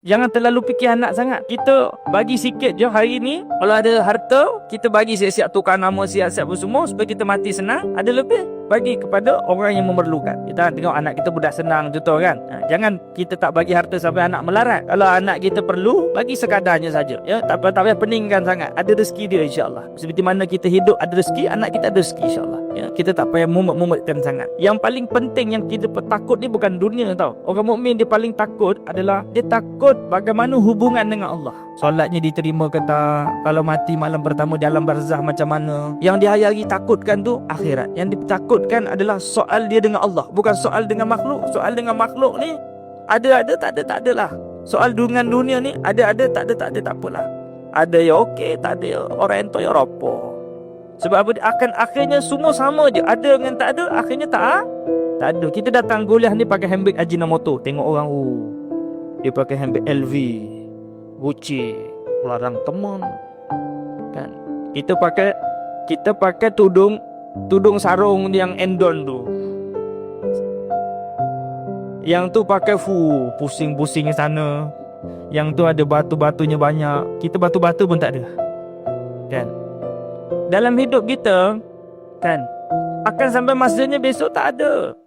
Jangan terlalu fikir anak sangat. Kita bagi sikit je hari ni. Kalau ada harta, kita bagi siap-siap tukar nama, siap-siap semua supaya kita mati senang. Ada lebih, bagi kepada orang yang memerlukan. Kita tengok anak kita budak senang contoh kan. Jangan kita tak bagi harta sampai anak melarat. Kalau anak kita perlu, bagi sekadarnya saja. Ya, tak payah peningkan sangat. Ada rezeki dia insya-Allah. Seperti mana kita hidup ada rezeki, anak kita ada rezeki insya-Allah. Ya, kita tak payah mumet-mumetkan sangat. Yang paling penting yang kita takut ni bukan dunia tau. Orang mukmin dia paling takut adalah dia takut bagaimana hubungan dengan Allah. Solatnya diterima ke tak? Kalau mati malam pertama di alam barzah macam mana? Yang dia hari-hari takutkan tu akhirat. Yang ditakutkan adalah soal dia dengan Allah, bukan soal dengan makhluk. Soal dengan makhluk ni ada tak ada lah. Soal dengan dunia ni ada tak ada tak apalah. Ada ya okey, tak ada ya orang ento ya rapo. Sebab apa? Akan akhirnya semua sama je. Ada dengan tak ada, akhirnya tak ada. Kita datang kuliah ni pakai handbag Ajinomoto. Tengok orang, dia pakai handbag LV, Gucci, larang teman. Kan? Kita pakai tudung sarung yang endon tu. Yang tu pakai pusing-pusing sana. Yang tu ada batu-batunya banyak. Kita batu-batu pun tak ada. Kan? Dalam hidup kita kan akan sampai masanya besok tak ada.